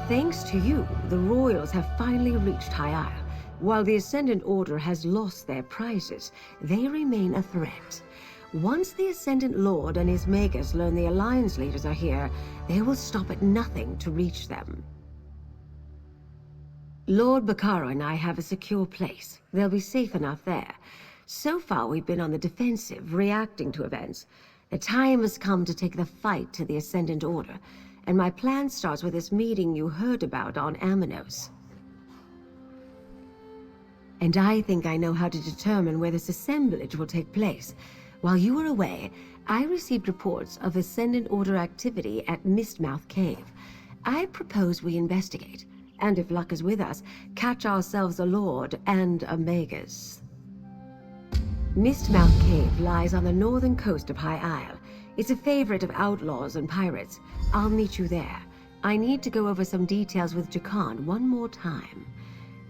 Thanks to you, the royals have finally reached High Isle. While the Ascendant Order has lost their prizes, they remain a threat. Once the Ascendant Lord and his magus learn the Alliance leaders are here, they will stop at nothing to reach them. Lord Baccara and I have a secure place. They'll be safe enough there. So far, we've been on the defensive, reacting to events. The time has come to take the fight to the Ascendant Order, and my plan starts with this meeting you heard about on Aminos. And I think I know how to determine where this assemblage will take place. While you were away, I received reports of Ascendant Order activity at Mistmouth Cave. I propose we investigate, and if luck is with us, catch ourselves a lord and a magus. Mistmouth Cave lies on the northern coast of High Isle. It's a favorite of outlaws and pirates. I'll meet you there. I need to go over some details with Jakan one more time.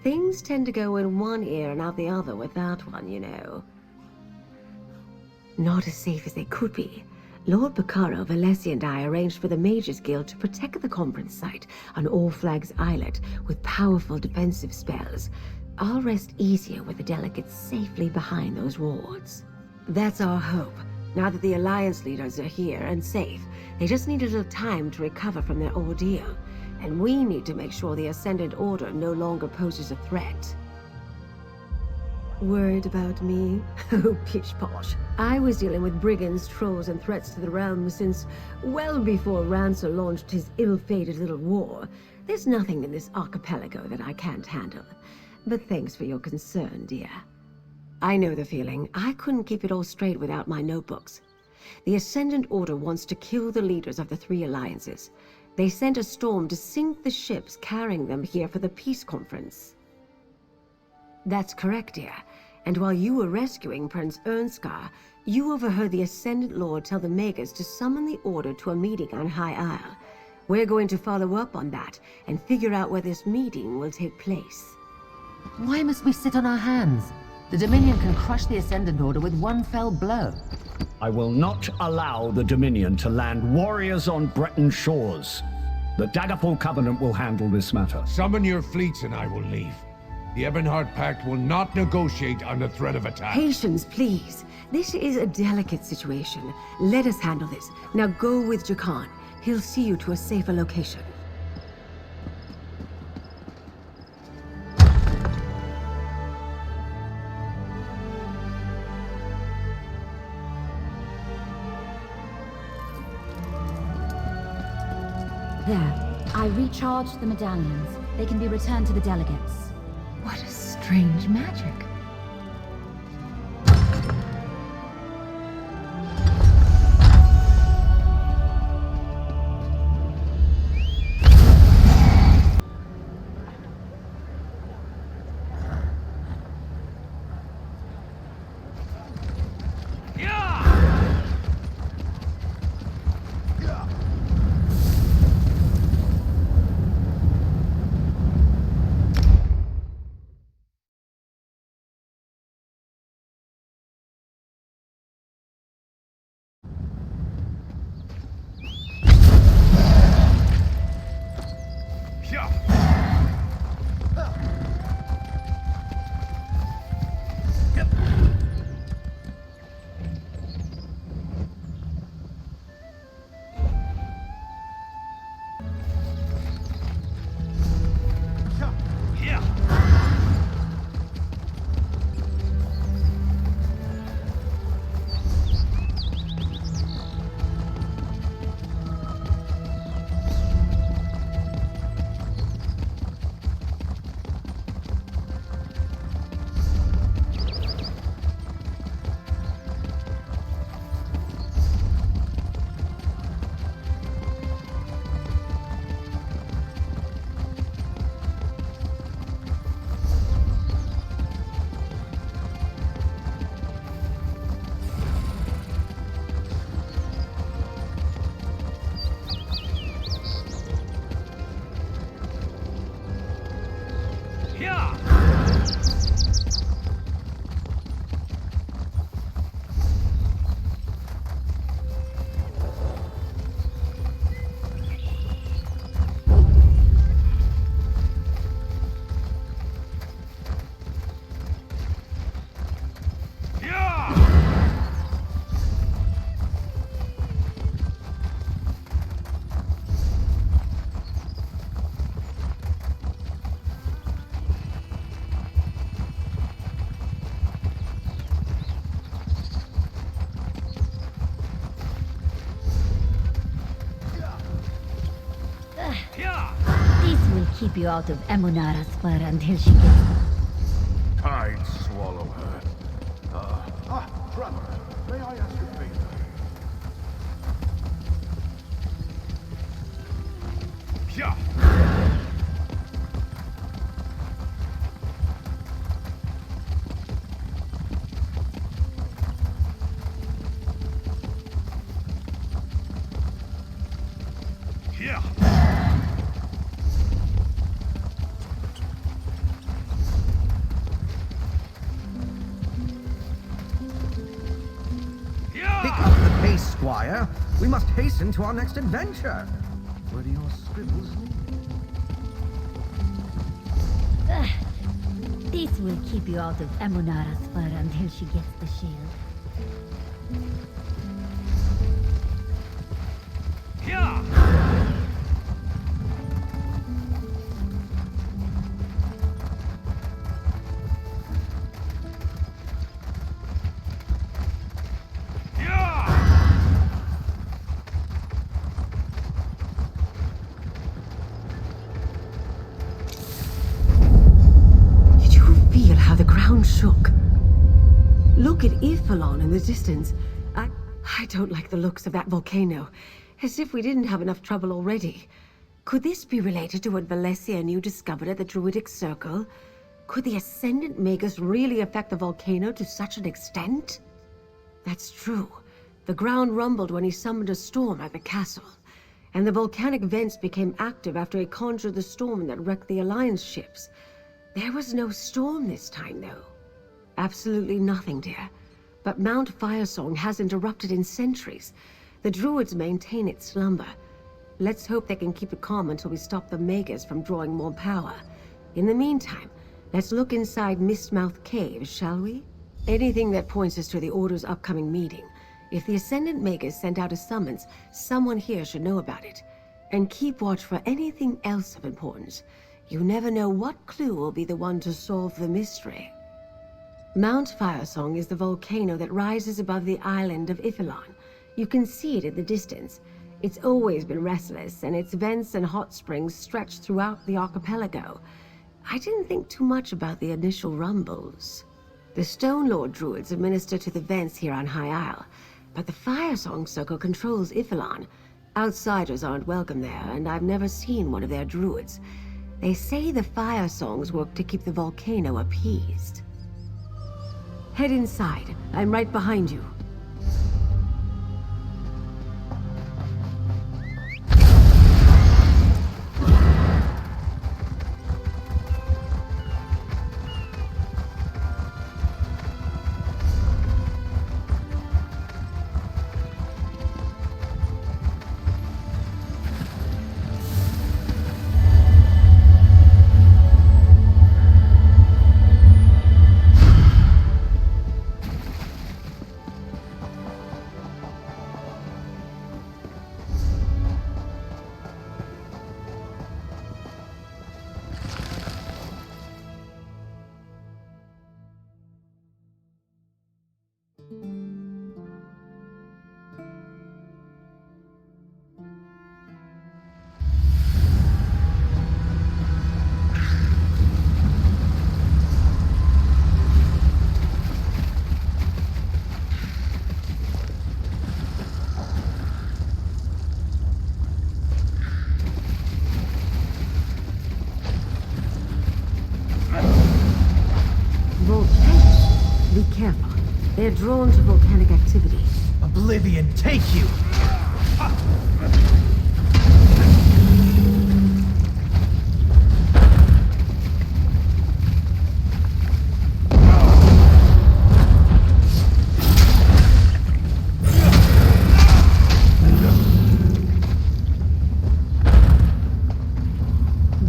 Things tend to go in one ear and out the other with that one, you know. Not as safe as they could be. Lord Baccara, Valesi and I arranged for the Mages Guild to protect the conference site on All Flags Islet with powerful defensive spells. I'll rest easier with the delegates safely behind those wards. That's our hope. Now that the Alliance leaders are here and safe, they just need a little time to recover from their ordeal. And we need to make sure the Ascendant Order no longer poses a threat. Worried about me? Oh, pish posh. I was dealing with brigands, trolls, and threats to the realm since well before Rancer launched his ill-fated little war. There's nothing in this archipelago that I can't handle. But thanks for your concern, dear. I know the feeling. I couldn't keep it all straight without my notebooks. The Ascendant Order wants to kill the leaders of the three alliances. They sent a storm to sink the ships carrying them here for the peace conference. That's correct, dear. And while you were rescuing Prince Ernskar, you overheard the Ascendant Lord tell the Magus to summon the Order to a meeting on High Isle. We're going to follow up on that and figure out where this meeting will take place. Why must we sit on our hands? The Dominion can crush the Ascendant Order with one fell blow. I will not allow the Dominion to land warriors on Breton shores. The Daggerfall Covenant will handle this matter. Summon your fleets and I will leave. The Ebonheart Pact will not negotiate under threat of attack. Patience, please. This is a delicate situation. Let us handle this. Now go with Jakan. He'll see you to a safer location. There. I recharged the medallions. They can be returned to the delegates. What a strange magic. keep you out of Emunara's fur until she gets... I'd swallow her. Trevor, may I ask a favor? Yeah. Yeah. Pick up the pace, Squire. We must hasten to our next adventure. Where do your scribbles lead? This will keep you out of Emunara's fur until she gets the shield. Yeah. Did you feel how the ground shook? Look at Ifalon in the distance. I don't like the looks of that volcano. As if we didn't have enough trouble already. Could this be related to what Valencia and you discovered at the Druidic Circle? Could the Ascendant Magus really affect the volcano to such an extent? That's true. The ground rumbled when he summoned a storm at the castle. And the volcanic vents became active after he conjured the storm that wrecked the Alliance ships. There was no storm this time, though. Absolutely nothing, dear. But Mount Firesong hasn't erupted in centuries. The Druids maintain its slumber. Let's hope they can keep it calm until we stop the Magus from drawing more power. In the meantime, let's look inside Mistmouth Caves, shall we? Anything that points us to the Order's upcoming meeting. If the Ascendant Magus sent out a summons, someone here should know about it. And keep watch for anything else of importance. You never know what clue will be the one to solve the mystery. Mount Firesong is the volcano that rises above the island of Ifalon. You can see it in the distance. It's always been restless, and its vents and hot springs stretch throughout the archipelago. I didn't think too much about the initial rumbles. The Stone Lord Druids administer to the vents here on High Isle, but the Firesong Circle controls Ifalon. Outsiders aren't welcome there, and I've never seen one of their druids. They say the fire songs work to keep the volcano appeased. Head inside. I'm right behind you. Be careful. They're drawn to volcanic activity. Oblivion, take you!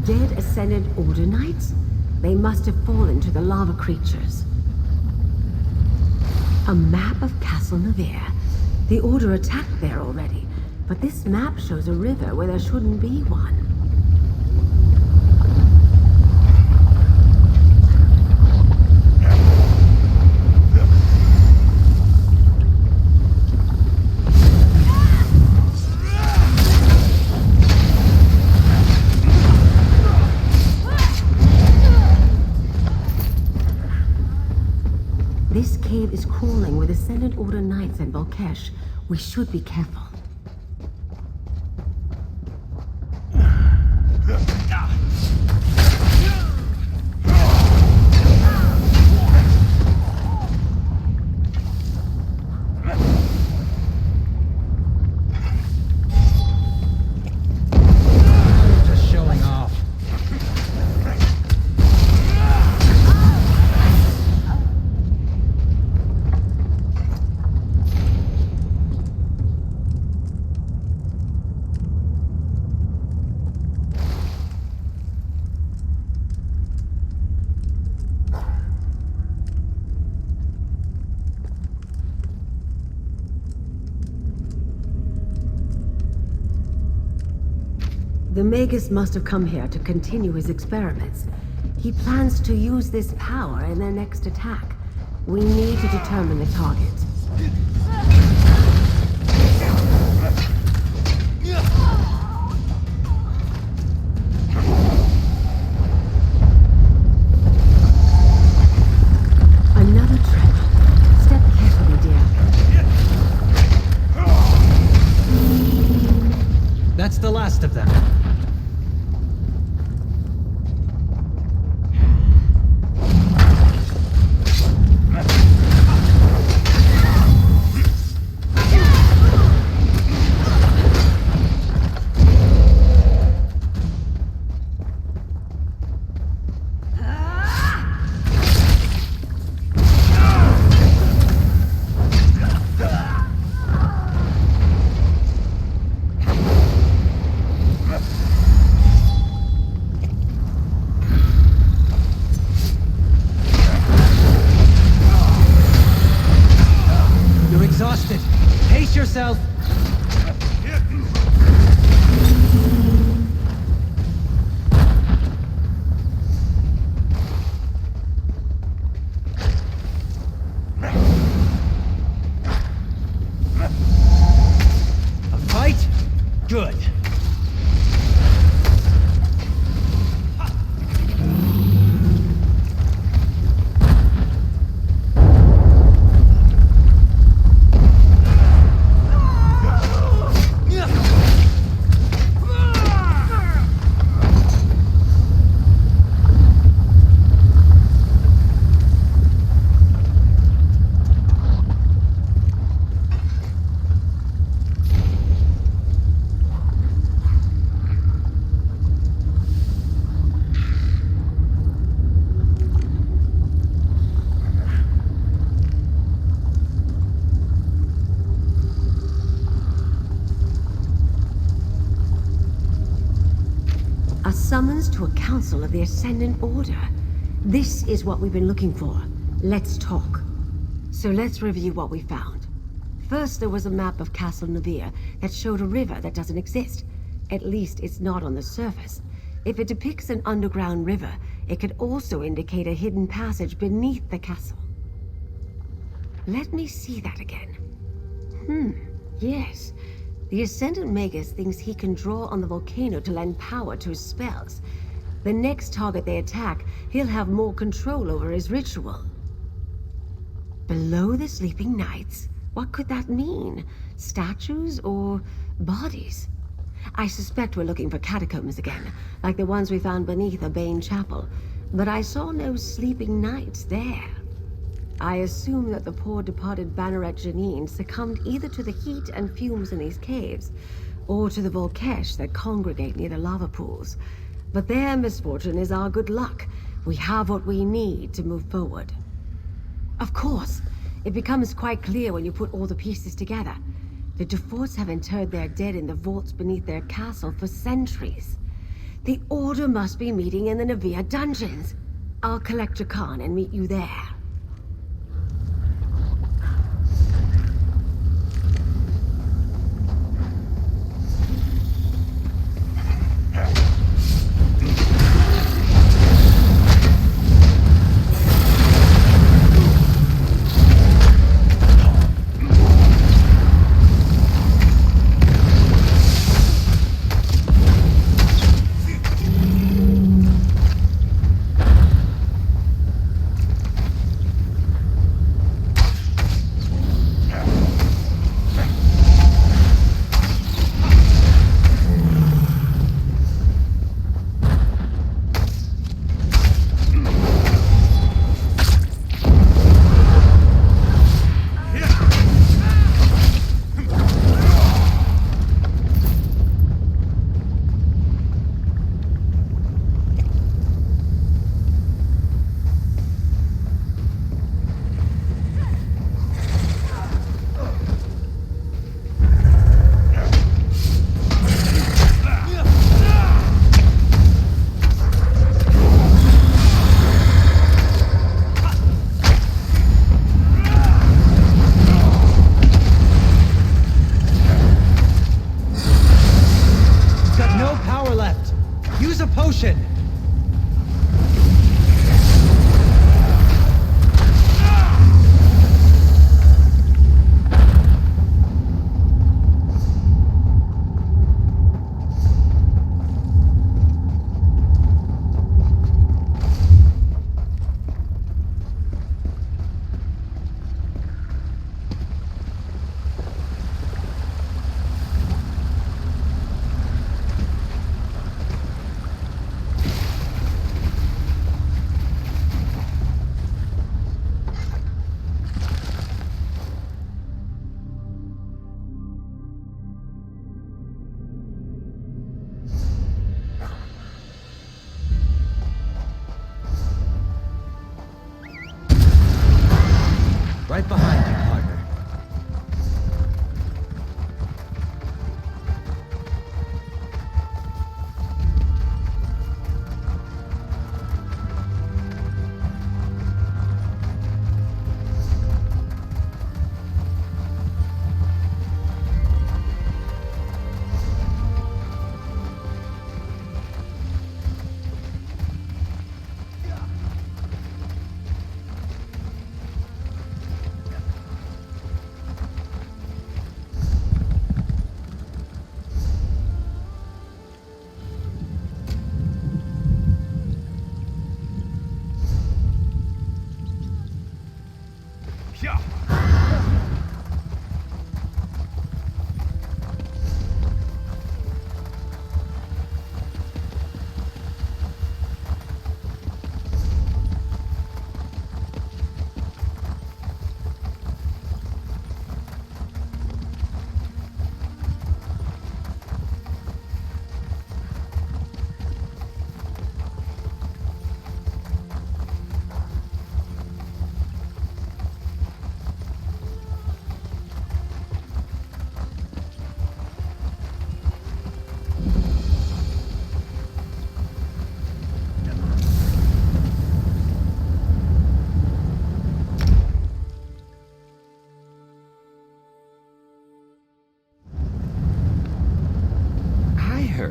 Dead Ascended Order Knights? They must have fallen to the lava creatures. A map of Castle Navarre. The Order attacked there already, but this map shows a river where there shouldn't be one. Ascendant Order Knights in Volkesh. We should be careful. Just showing off. The Magus must have come here to continue his experiments. He plans to use this power in their next attack. We need to determine the target. Another tremor. Step carefully, dear. That's the last of them. Exhausted. Pace yourself. A fight? Good. A summons to a council of the Ascendant Order. This is what we've been looking for. Let's talk. So let's review what we found. First, there was a map of Castle Navir that showed a river that doesn't exist. At least it's not on the surface. If it depicts an underground river, it could also indicate a hidden passage beneath the castle. Let me see that again. Yes. The Ascendant Magus thinks he can draw on the volcano to lend power to his spells. The next target they attack, he'll have more control over his ritual. Below the sleeping knights? What could that mean? Statues or bodies? I suspect we're looking for catacombs again, like the ones we found beneath a Bane chapel. But I saw no sleeping knights there. I assume that the poor departed Banneret Janine succumbed either to the heat and fumes in these caves, or to the Volkesh that congregate near the lava pools. But their misfortune is our good luck. We have what we need to move forward. Of course, it becomes quite clear when you put all the pieces together. The Duforts have interred their dead in the vaults beneath their castle for centuries. The Order must be meeting in the Navia dungeons. I'll collect Jakan and meet you there. motion! Right behind you, partner.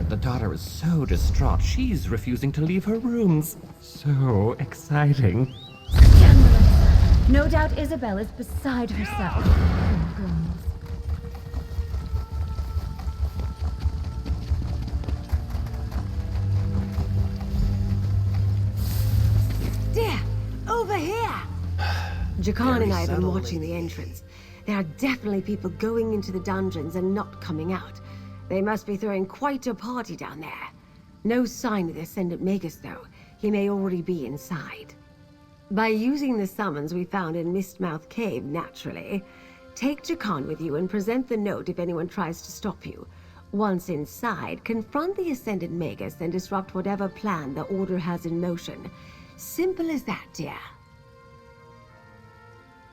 The daughter is so distraught, she's refusing to leave her rooms. So exciting. Scandalous. No doubt Isabel is beside herself. Poor girls. Dear, over here! Jakan and I have been watching the entrance. There are definitely people going into the dungeons and not coming out. They must be throwing quite a party down there. No sign of the Ascendant Magus, though. He may already be inside. By using the summons we found in Mistmouth Cave, naturally, take Jakan with you and present the note if anyone tries to stop you. Once inside, confront the Ascendant Magus and disrupt whatever plan the Order has in motion. Simple as that, dear.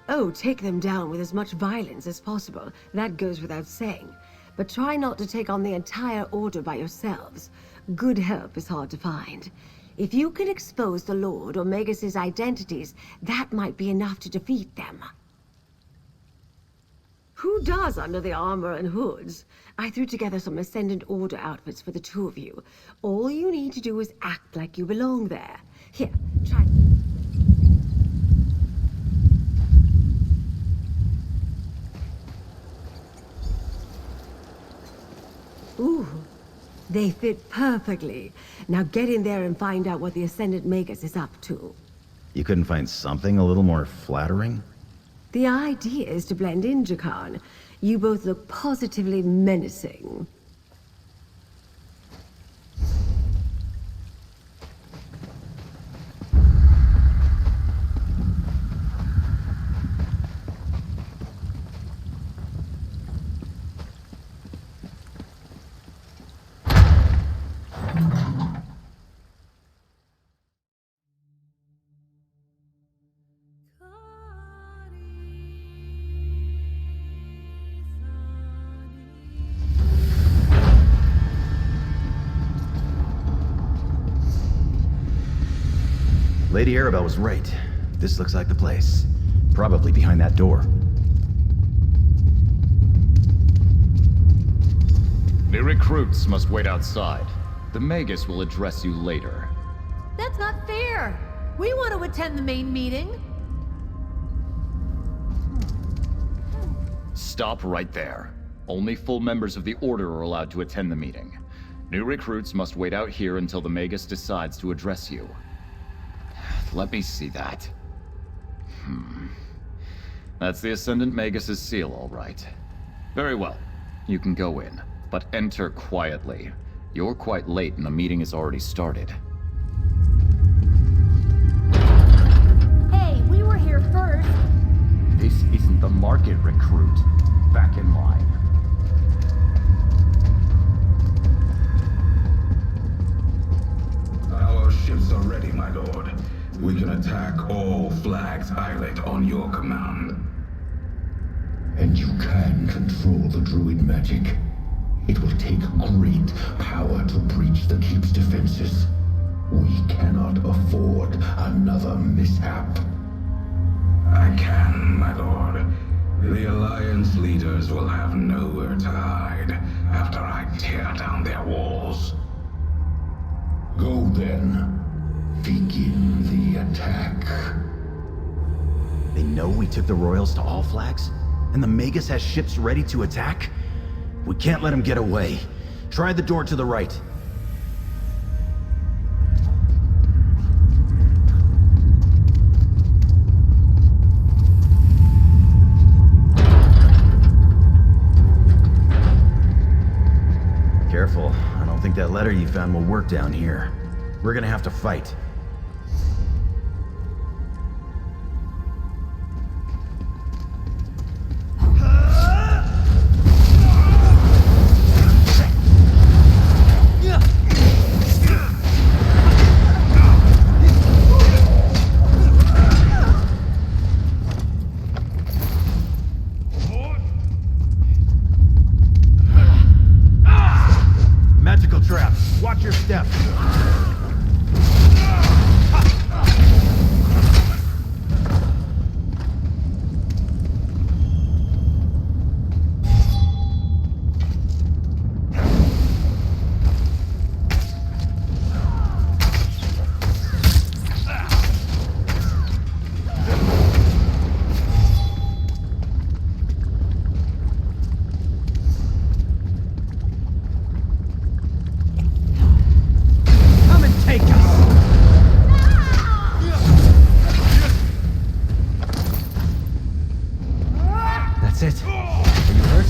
Oh, take them down with as much violence as possible. That goes without saying. But try not to take on the entire Order by yourselves. Good help is hard to find. If you can expose the Lord or Magus's identities, that might be enough to defeat them. Who does under the armor and hoods? I threw together some Ascendant Order outfits for the two of you. All you need to do is act like you belong there. Here, try... Ooh, they fit perfectly. Now get in there and find out what the Ascendant Magus is up to. You couldn't find something a little more flattering? The idea is to blend in, Jakan. You both look positively menacing. Lady Arabelle was right. This looks like the place. Probably behind that door. The recruits must wait outside. The Magus will address you later. That's not fair. We want to attend the main meeting. Stop right there. Only full members of the Order are allowed to attend the meeting. New recruits must wait out here until the Magus decides to address you. Let me see that. That's the Ascendant Magus's seal, all right. Very well. You can go in, but enter quietly. You're quite late and the meeting has already started. Hey, we were here first. This isn't the market, recruit. Back in line. Our ships are ready, my lord. We can attack all Flags Islet on your command. And you can control the druid magic. It will take great power to breach the keep's defenses. We cannot afford another mishap. I can, my lord. The Alliance leaders will have nowhere to hide after I tear down their walls. Go then. Begin the attack. They know we took the Royals to all Flags? And the Magus has ships ready to attack? We can't let him get away. Try the door to the right. Careful. I don't think that letter you found will work down here. We're gonna have to fight. Magical trap. Watch your step. That's it. Are you hurt?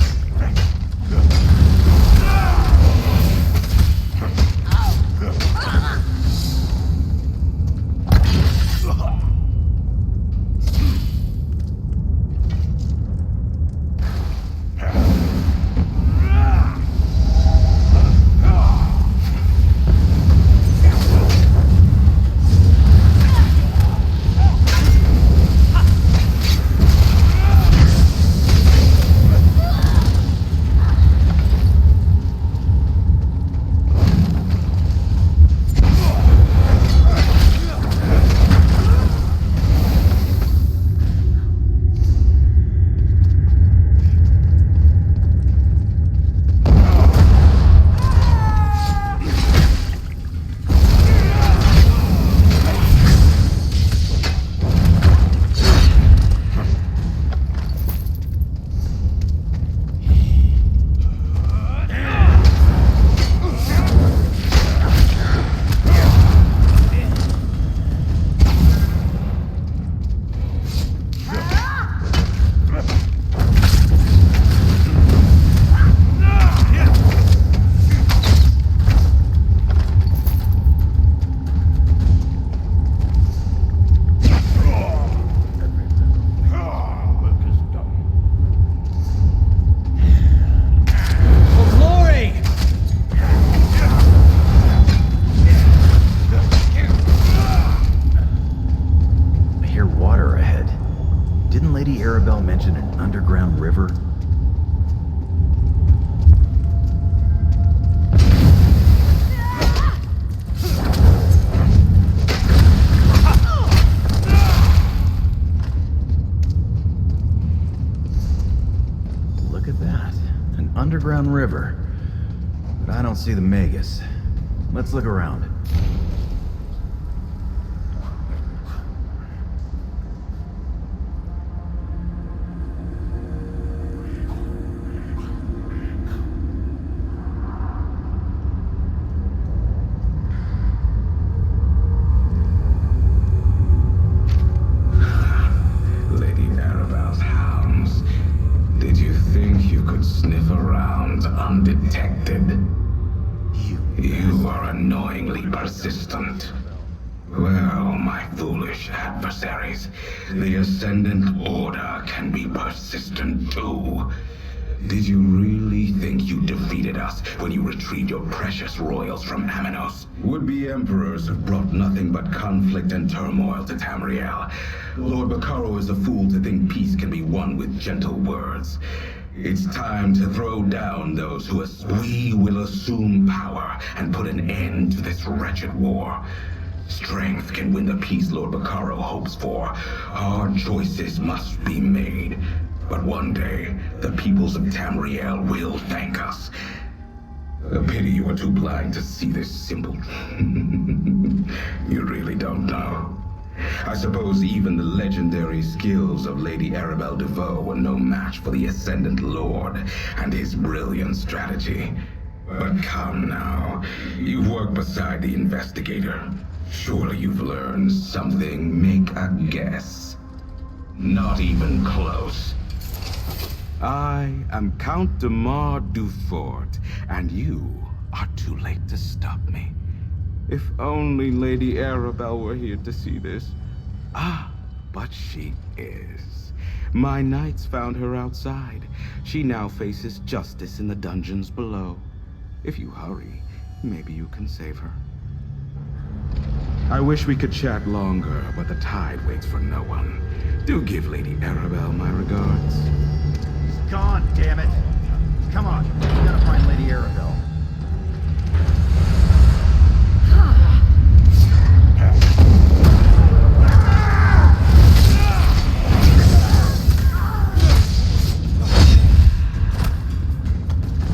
Mention an underground river? Look at that. An underground river. But I don't see the Magus. Let's look around. Lady Arabelle's hounds. Did you think you could sniff around undetected? You are annoyingly persistent. Well, my foolish adversaries, the Ascendant Order can be persistent too. Did you really think you defeated us when you retrieved your precious royals from Aminos? Would-be emperors have brought nothing but conflict and turmoil to Tamriel. Lord Bacaro is a fool to think peace can be won with gentle words. It's time to throw down those who we will assume power and put an end to this wretched war. Strength can win the peace Lord Bacaro hopes for. Hard choices must be made. But one day, the peoples of Tamriel will thank us. A pity you were too blind to see this simple... You really don't know. I suppose even the legendary skills of Lady Arabelle DeVoe were no match for the Ascendant Lord and his brilliant strategy. But come now, you've worked beside the investigator. Surely you've learned something. Make a guess. Not even close. I am Count de Mar Dufort, and you are too late to stop me. If only Lady Arabelle were here to see this. Ah, but she is. My knights found her outside. She now faces justice in the dungeons below. If you hurry, maybe you can save her. I wish we could chat longer, but the tide waits for no one. Do give Lady Arabelle my regards. He's gone, damn it! Come on, we gotta find Lady Arabelle.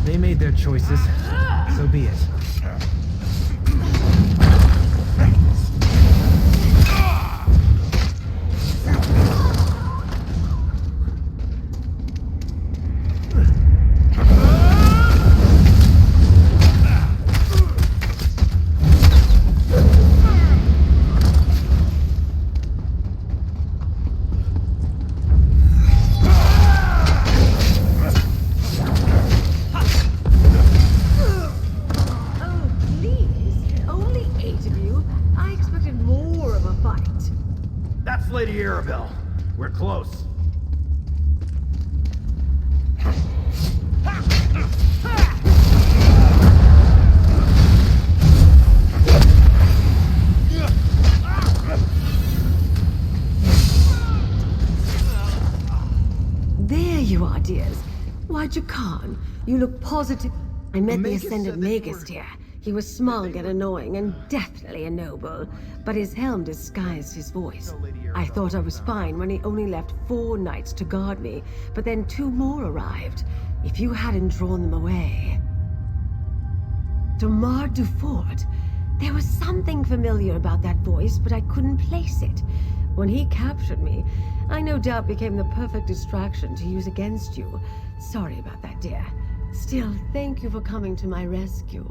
They made their choices, so be it. Lady Arabelle. We're close. There you are, dears. Why, Jakan, you look positive. I met the Ascendant Magus, dear. He was smug and annoying, and definitely a noble, but his helm disguised his voice. I thought I was fine when he only left 4 knights to guard me, but then 2 more arrived. If you hadn't drawn them away... Damar Dufort. There was something familiar about that voice, but I couldn't place it. When he captured me, I no doubt became the perfect distraction to use against you. Sorry about that, dear. Still, thank you for coming to my rescue.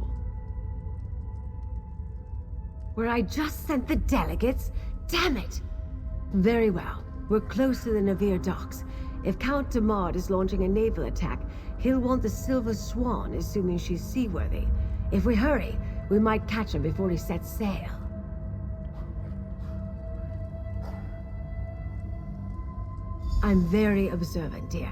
Where I just sent the delegates? Damn it! Very well. We're close to the Navir docks. If Count Damard is launching a naval attack, he'll want the Silver Swan, assuming she's seaworthy. If we hurry, we might catch him before he sets sail. I'm very observant, dear.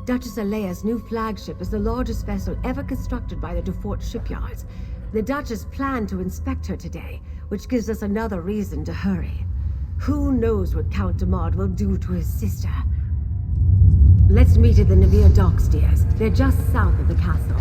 Duchess Alea's new flagship is the largest vessel ever constructed by the Dufort shipyards. The Duchess planned to inspect her today, which gives us another reason to hurry. Who knows what Count Damard will do to his sister? Let's meet at the Navir docks, dears. They're just south of the castle.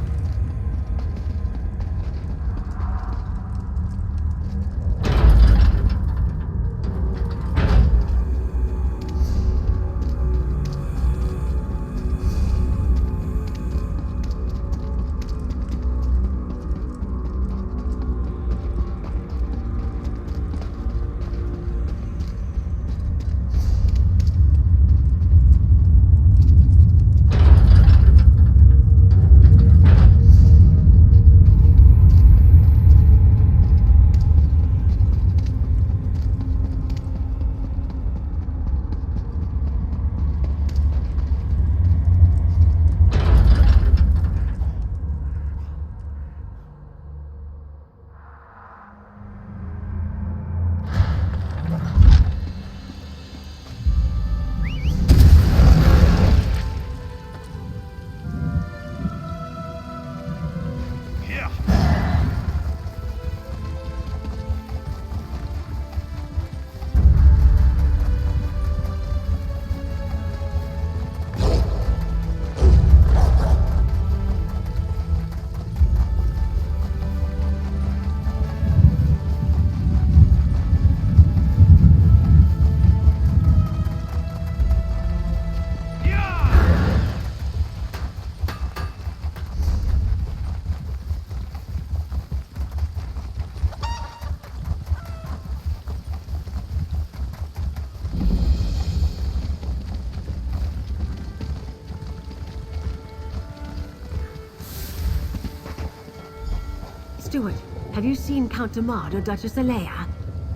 Steward, have you seen Count Demard or Duchess Alea?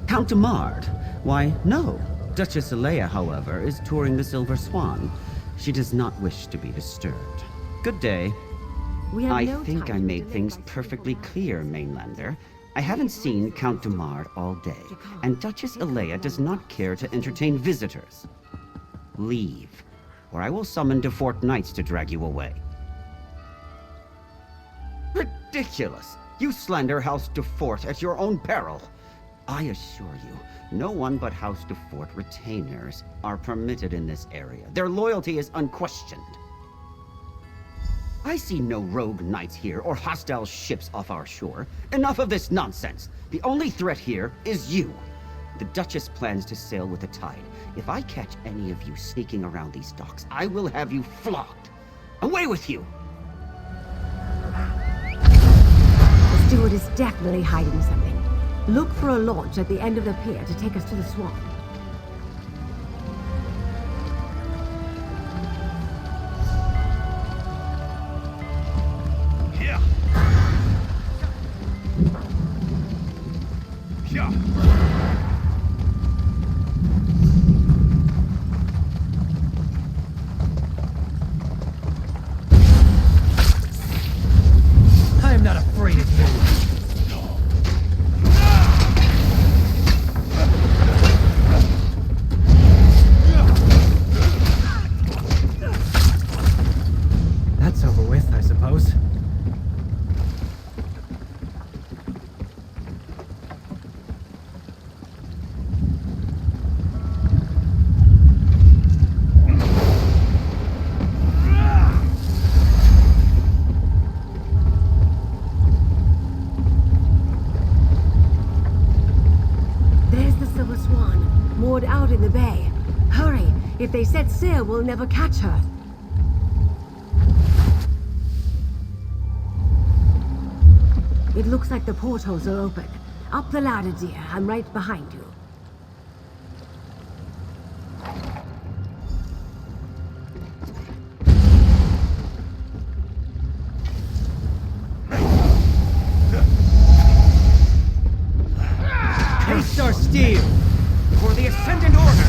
Count Demard? Why, no. Duchess Alea, however, is touring the Silver Swan. She does not wish to be disturbed. Good day. I think I made things perfectly clear, Mainlander. I haven't seen Count Demard all day, and Duchess Alea does not care to entertain visitors. Leave, or I will summon de Fort Knights to drag you away. Ridiculous! You slander House de Fort at your own peril. I assure you, no one but House de Fort retainers are permitted in this area. Their loyalty is unquestioned. I see no rogue knights here or hostile ships off our shore. Enough of this nonsense. The only threat here is you. The Duchess plans to sail with the tide. If I catch any of you sneaking around these docks, I will have you flogged. Away with you! The steward is definitely hiding something. Look for a launch at the end of the pier to take us to the Swan. I am not afraid of you. That's over with, I suppose. There's the Silver Swan, moored out in the bay. Hurry! If they set sail, we'll never catch her. It looks like the portholes are open. Up the ladder, dear. I'm right behind you. Haste our steel! For the Ascendant Order!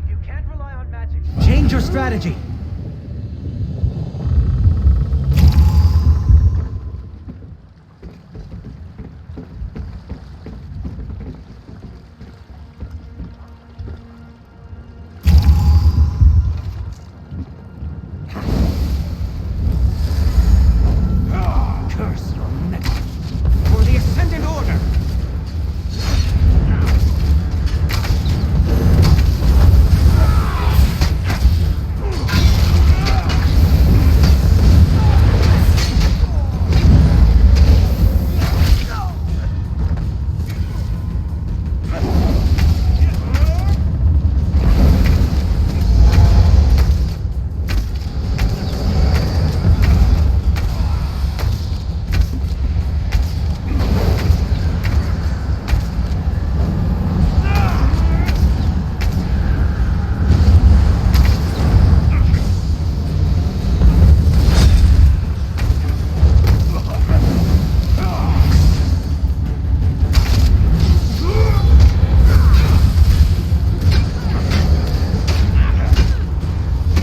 You can't rely on magic. Change your strategy! Curse your neck! For the Ascendant Order!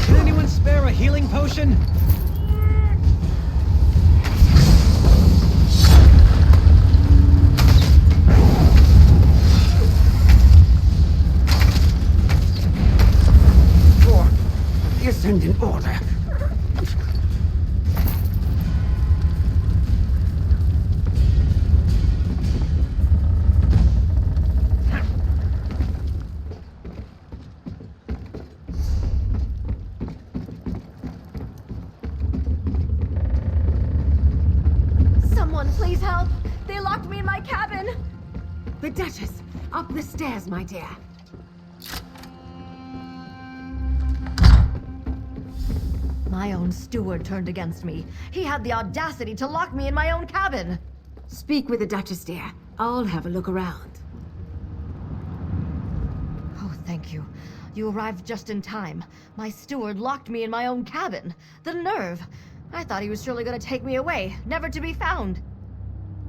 Can anyone spare a healing potion? For the Ascendant Order. Someone please help! They locked me in my cabin! The Duchess! Up the stairs, my dear. My own steward turned against me. He had the audacity to lock me in my own cabin. Speak with the Duchess, dear. I'll have a look around. Oh, thank you. You arrived just in time. My steward locked me in my own cabin. The nerve! I thought he was surely going to take me away, never to be found.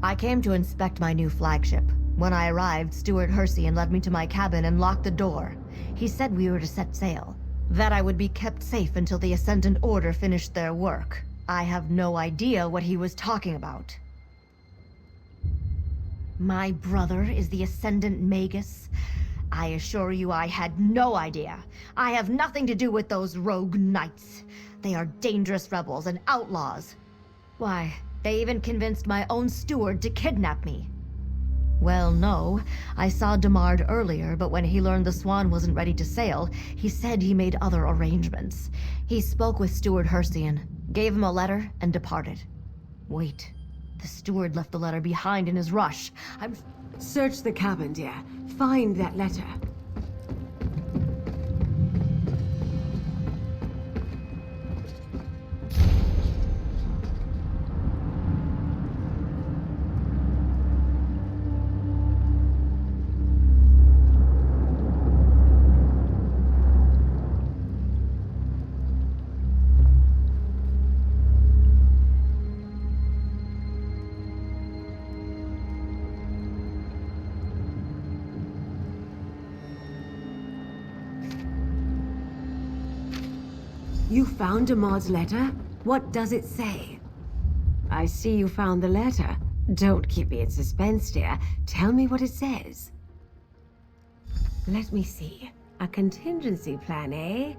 I came to inspect my new flagship. When I arrived, Steward Hersian led me to my cabin and locked the door. He said we were to set sail, that I would be kept safe until the Ascendant Order finished their work. I have no idea what he was talking about. My brother is the Ascendant Magus? I assure you I had no idea. I have nothing to do with those rogue knights. They are dangerous rebels and outlaws. Why, they even convinced my own steward to kidnap me. Well, no. I saw Demard earlier, but when he learned the Swan wasn't ready to sail, he said he made other arrangements. He spoke with Steward Hersian, gave him a letter, and departed. Wait. The steward left the letter behind in his rush. Search the cabin, dear. Find that letter. You found Demard's letter? What does it say? I see you found the letter. Don't keep me in suspense, dear. Tell me what it says. Let me see. A contingency plan, eh?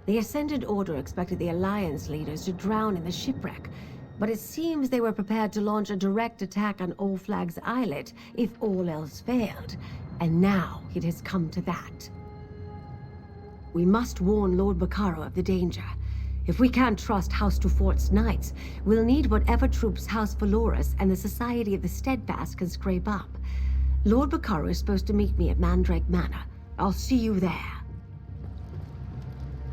The Ascendant Order expected the Alliance leaders to drown in the shipwreck, but it seems they were prepared to launch a direct attack on All Flags Islet if all else failed. And now it has come to that. We must warn Lord Bacaro of the danger. If we can't trust House Dufort's knights, we'll need whatever troops House Valoris and the Society of the Steadfast can scrape up. Lord Bacaro is supposed to meet me at Mandrake Manor. I'll see you there.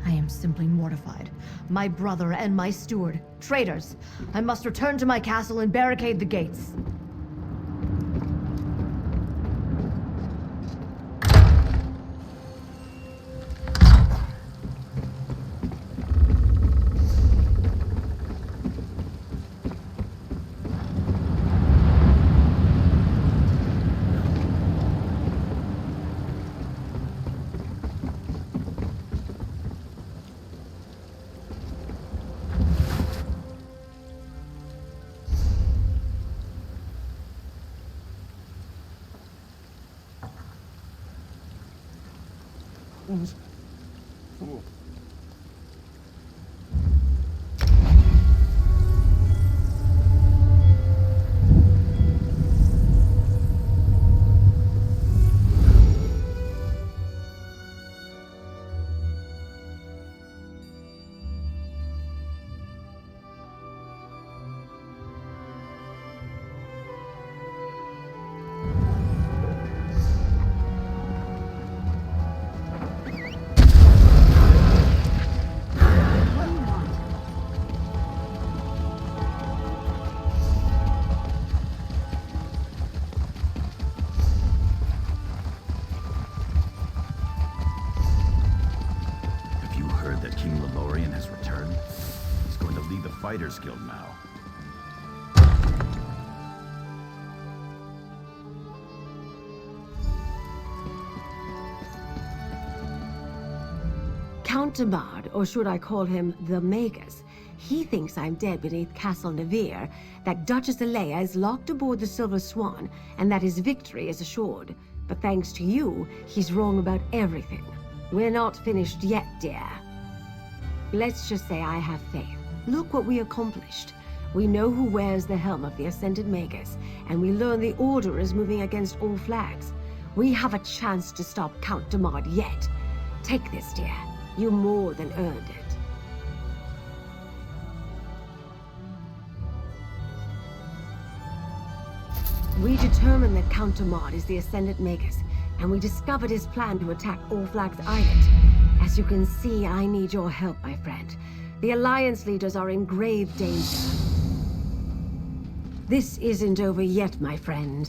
I am simply mortified. My brother and my steward, traitors. I must return to my castle and barricade the gates. Fighters Guild now. Count Demard, or should I call him the Magus, he thinks I'm dead beneath Castle Nevere, that Duchess Alea is locked aboard the Silver Swan, and that his victory is assured. But thanks to you, he's wrong about everything. We're not finished yet, dear. Let's just say I have faith. Look what we accomplished. We know who wears the helm of the Ascended Magus, and we learn the Order is moving against all flags. We have a chance to stop Count Demard yet. Take this, dear. You more than earned it. We determined that Count Demard is the Ascended Magus, and we discovered his plan to attack All Flags Islet. As you can see, I need your help, my friend. The Alliance leaders are in grave danger. This isn't over yet, my friend.